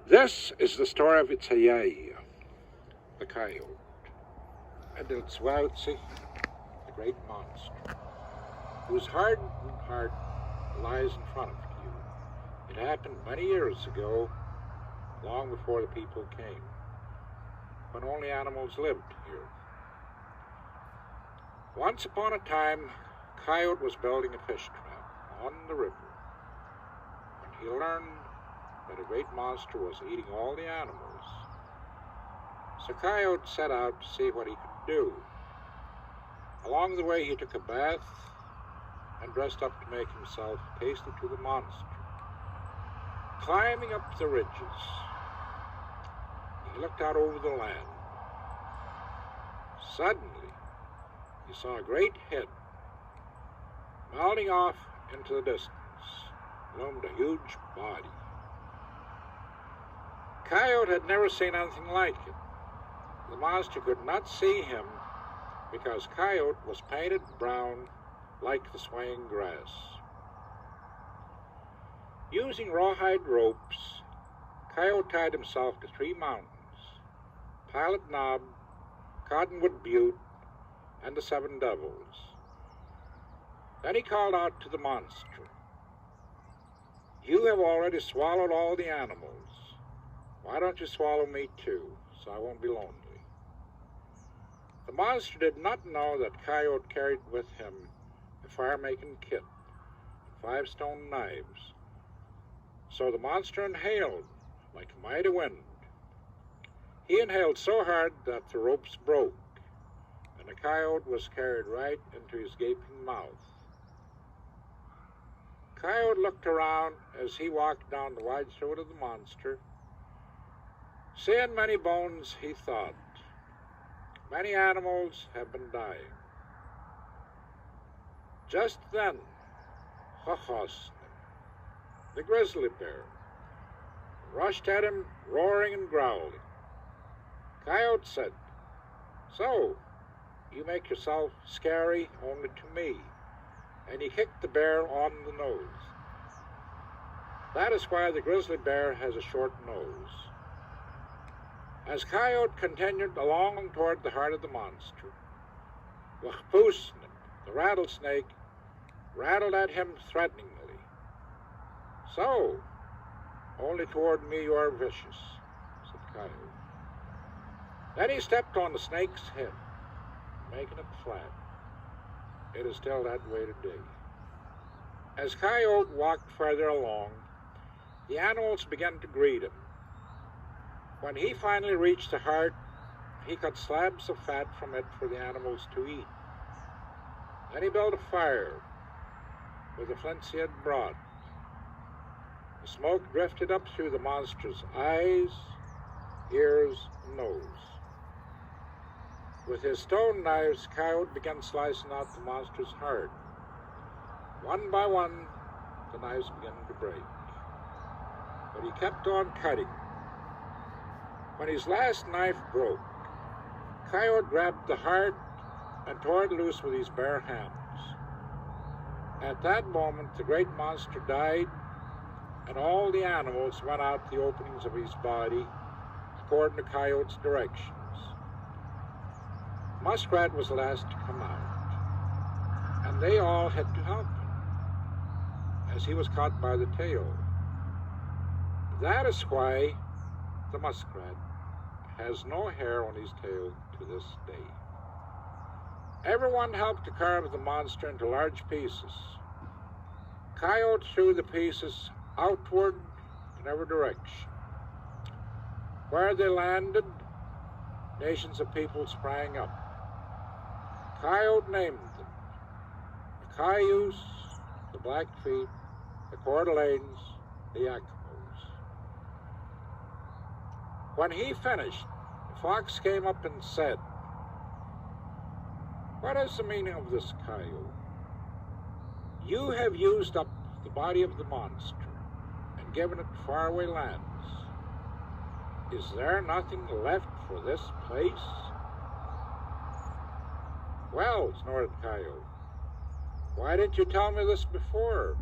This is the story of Itayai, the coyote, and Iltswaltsi, the great monster, whose hardened heart lies in front of you. It happened many years ago, long before the people came, when only animals lived here. Once upon a time, Coyote was building a fish trap on the river when he learned that a great monster was eating all the animals. So Coyote set out to see what he could do. Along the way, he took a bath and dressed up to make himself tasty to the monster. Climbing up the ridges, he looked out over the land. Suddenly, he saw a great head. Mounting off into the distance loomed a huge body. Coyote had never seen anything like it. The monster could not see him because Coyote was painted brown like the swaying grass. Using rawhide ropes, Coyote tied himself to 3 mountains, Pilot Knob, Cottonwood Butte, and the 7 Devils. Then he called out to the monster, "You have already swallowed all the animals. Why don't you swallow me too, so I won't be lonely?" The monster did not know that Coyote carried with him a fire-making kit and 5 stone knives. So the monster inhaled like a mighty wind. He inhaled so hard that the ropes broke, and the coyote was carried right into his gaping mouth. Coyote looked around as he walked down the wide throat of the monster. Seeing many bones, he thought, many animals have been dying. Just then, Hohos, the grizzly bear, rushed at him, roaring and growling. Coyote said, "So, you make yourself scary only to me," and he kicked the bear on the nose. That is why the grizzly bear has a short nose. As Coyote continued along toward the heart of the monster, Wahpoosnik, the rattlesnake, rattled at him threateningly. "So, only toward me you are vicious," said Coyote. Then he stepped on the snake's head, making it flat. It is still that way today. As Coyote walked further along, the animals began to greet him. When he finally reached the heart, he cut slabs of fat from it for the animals to eat. Then he built a fire with the flints he had brought. The smoke drifted up through the monster's eyes, ears, and nose. With his stone knives, Coyote began slicing out the monster's heart. One by one, the knives began to break. But he kept on cutting. When his last knife broke, Coyote grabbed the heart and tore it loose with his bare hands. At that moment, the great monster died, and all the animals went out the openings of his body according to Coyote's directions. Muskrat was the last to come out, and they all had to help him, as he was caught by the tail. That is why the muskrat has no hair on his tail to this day. Everyone helped to carve the monster into large pieces. Coyote threw the pieces outward in every direction. Where they landed, nations of people sprang up. Coyote named them the Cayuse, the Blackfeet, the Coeur d'Alenes, the Yakimos. When he finished, the fox came up and said, "What is the meaning of this, Coyote? You have used up the body of the monster and given it faraway lands. Is there nothing left for this place?" "Well," snorted Coyote, "why didn't you tell me this before?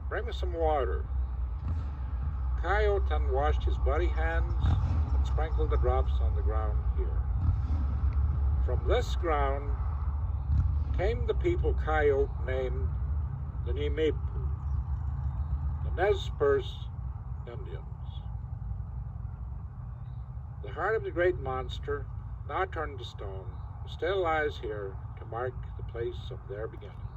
Bring me some water." Coyote then washed his bloody hands and sprinkled the drops on the ground here. From this ground came the people Coyote named the Nimipu, the Nez Perce Indians. The heart of the great monster, now turned to stone, still lies here to mark the place of their beginning.